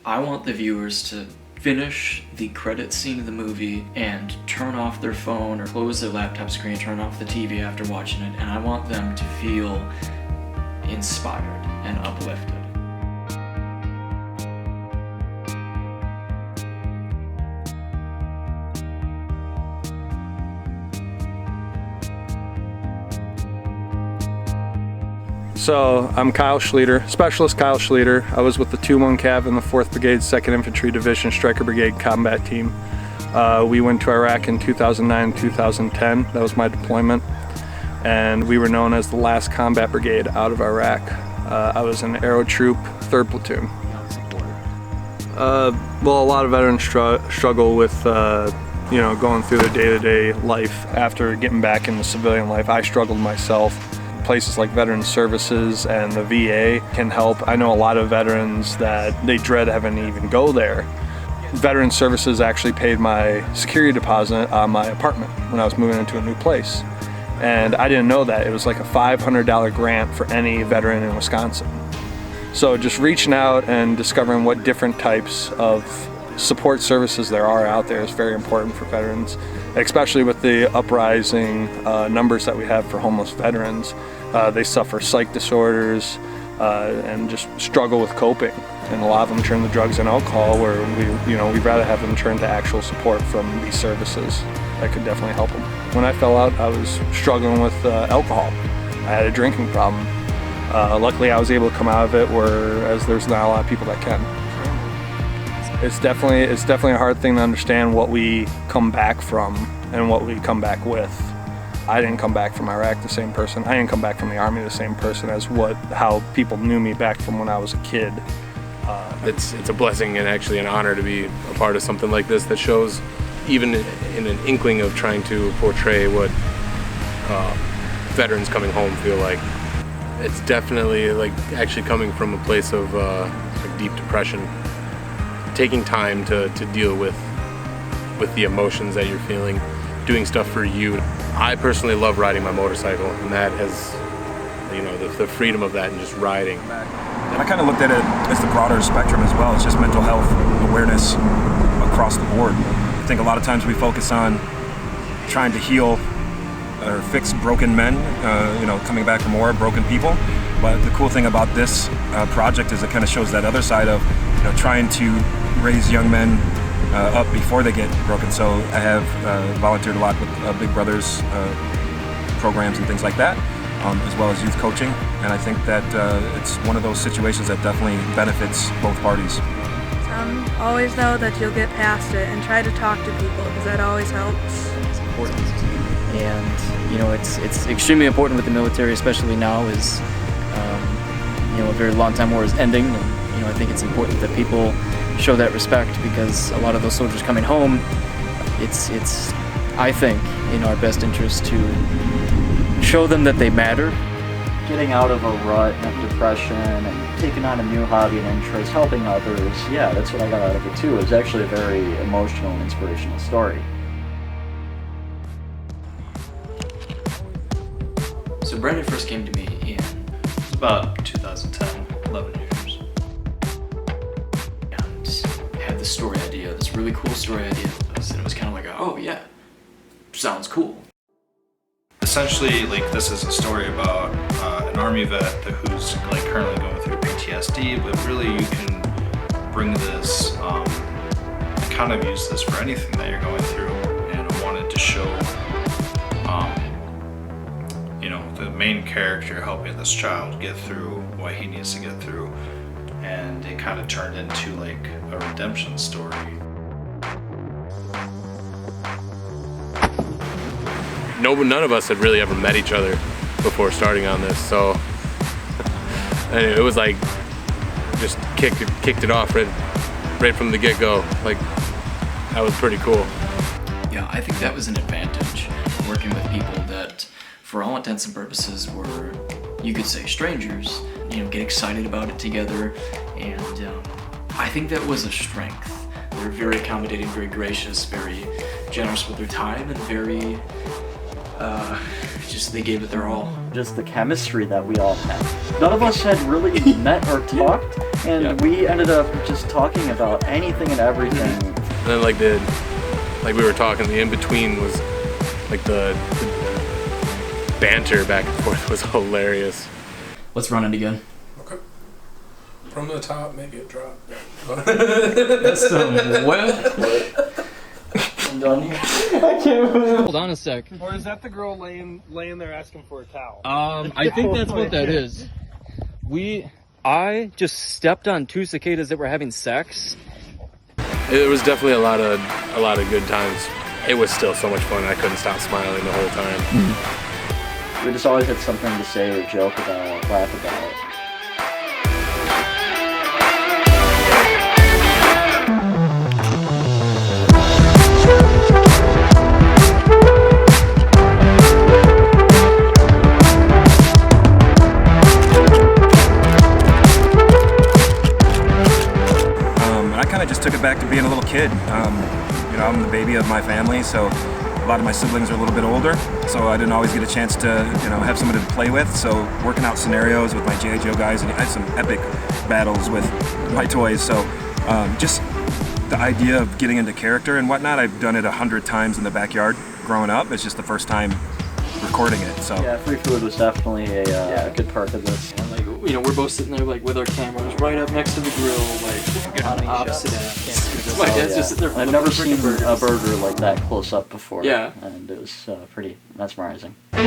I want the viewers to finish the credit scene of the movie and turn off their phone or close their laptop screen, turn off the TV after watching it, and I want them to feel inspired and uplifted. So I'm Kyle Schlueter, Specialist Kyle Schlueter. I was with the 2-1 Cav in the 4th Brigade, 2nd Infantry Division, Stryker Brigade combat team. We went to Iraq in 2009-2010. That was my deployment. And we were known as the last combat brigade out of Iraq. I was in Aero Troop, 3rd Platoon. Well, a lot of veterans struggle with going through their day-to-day life after getting back into civilian life. I struggled myself. Places like Veterans Services and the VA can help. I know a lot of veterans that they dread having to even go there. Veterans Services actually paid my security deposit on my apartment when I was moving into a new place. And I didn't know that. It was like a $500 grant for any veteran in Wisconsin. So just reaching out and discovering what different types of support services there are out there is very important for veterans, especially with the uprising numbers that we have for homeless veterans. They suffer psych disorders and just struggle with coping. And a lot of them turn to drugs and alcohol, where we'd rather have them turn to actual support from these services that could definitely help them. When I fell out, I was struggling with alcohol. I had a drinking problem. Luckily, I was able to come out of it, whereas there's not a lot of people that can. It's definitely a hard thing to understand what we come back from and what we come back with. I didn't come back from Iraq the same person. I didn't come back from the Army the same person as how people knew me back from when I was a kid. It's a blessing and actually an honor to be a part of something like this that shows, even in an inkling of trying to portray what veterans coming home feel like. It's definitely like actually coming from a place of deep depression. Taking time to deal with the emotions that you're feeling, doing stuff for you. I personally love riding my motorcycle, and that has, the freedom of that and just riding. And I kind of looked at it as the broader spectrum as well. It's just mental health awareness across the board. I think a lot of times we focus on trying to heal or fix broken men, coming back from war, broken people. But the cool thing about this project is it kind of shows that other side of, trying to raise young men up before they get broken. So I have volunteered a lot with Big Brothers programs and things like that, as well as youth coaching. And I think that it's one of those situations that definitely benefits both parties. Always know that you'll get past it and try to talk to people, because that always helps. It's important. And, it's extremely important with the military, especially now, is, a very long time war is ending. And, I think it's important that people show that respect, because a lot of those soldiers coming home, it's I think, in our best interest to show them that they matter. Getting out of a rut of depression and taking on a new hobby and interest, helping others, yeah, that's what I got out of it too. It's actually a very emotional and inspirational story. So Brandon first came to me in about 2010, 11 years. And had this story idea, this really cool story idea. And it was kind of like, oh yeah, sounds cool. Essentially, this is a story about an Army vet who's currently going through PTSD, but really you can bring this, kind of use this for anything that you're going through. And I wanted to show, the main character helping this child get through what he needs to get through, and it kind of turned into a redemption story. None of us had really ever met each other before starting on this, so anyway, it was just kicked it off right from the get-go. That was pretty cool. Yeah, I think that was an advantage, working with people that, for all intents and purposes, were, you could say, strangers. Get excited about it together, and I think that was a strength. They're very accommodating, very gracious, very generous with their time, and very just they gave it their all. Just the chemistry that we all had. None of us had really met or talked, and we ended up just talking about anything and everything. And then like we were talking, the in-between was like the banter back and forth was hilarious. Let's run it again. Okay. From the top, make it drop. That's well. I'm done here. I can't move. Hold on a sec. Or is that the girl laying there asking for a towel? I think that's what that is. I just stepped on 2 cicadas that were having sex. It was definitely a lot of good times. It was still so much fun. I couldn't stop smiling the whole time. We just always had something to say or joke about, laugh about. I kind of just took it back to being a little kid. You know, I'm the baby of my family, so a lot of my siblings are a little bit older, so I didn't always get a chance to, you know, have somebody to play with. So working out scenarios with my G.I. Joe guys, and I had some epic battles with my toys. So just the idea of getting into character and whatnot, I've done it 100 times in the backyard growing up. It's just the first time recording it. So yeah, free food was definitely a good part of this. And like, you know, we're both sitting there like with our cameras right up next to the grill, like on opposite ends. My dad's just sitting there. I've never seen a burger like that close up before. Yeah. And it was pretty mesmerizing. The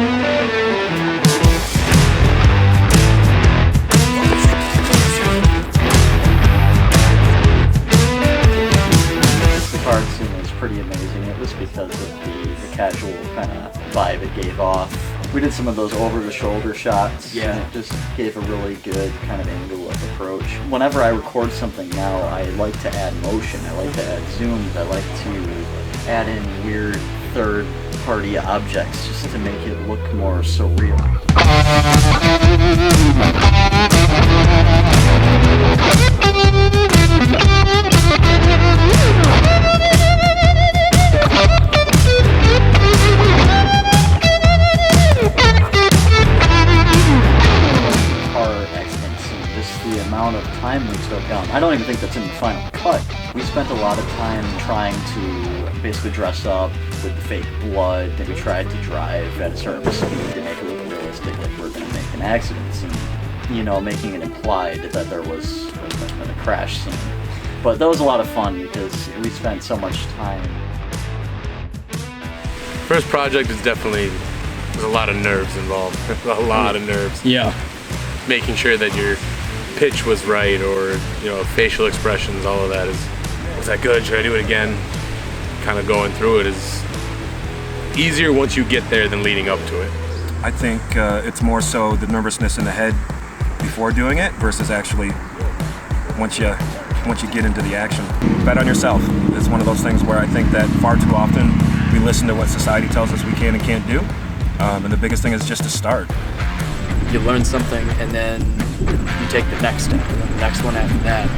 card scene was pretty amazing. It was because of the casual kind of vibe it gave off. We did some of those over-the-shoulder shots. Yeah. And it just gave a really good kind of angle of approach. Whenever I record something now, I like to add motion. I like to add zooms. I like to add in weird third-party objects just to make it look more surreal. The amount of time we took, I don't even think that's in the final cut. We spent a lot of time trying to basically dress up with the fake blood, and we tried to drive at a certain speed to make it look realistic, like we're going to make an accident scene. You know, making it implied that there was a crash scene. But that was a lot of fun because we spent so much time. First project is definitely, there's a lot of nerves involved. A lot of nerves. Yeah. Making sure that your pitch was right, or, you know, facial expressions, all of that was that good? Should I do it again? Kind of going through it is easier once you get there than leading up to it. I think it's more so the nervousness in the head before doing it versus actually once you get into the action. Bet on yourself. It's one of those things where I think that far too often we listen to what society tells us we can and can't do, and the biggest thing is just to start. You learn something, and then you take the next step, and then the next one after that.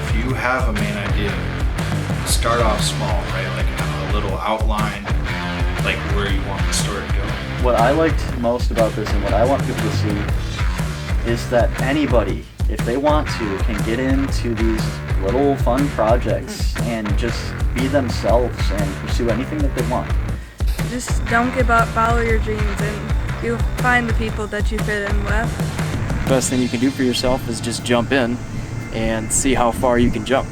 If you have a main idea, start off small, right? Like have a little outline, like where you want the story to go. What I liked most about this and what I want people to see is that anybody, if they want to, can get into these little fun projects and just be themselves and pursue anything that they want. Just don't give up, follow your dreams, and you'll find the people that you fit in with. The best thing you can do for yourself is just jump in and see how far you can jump.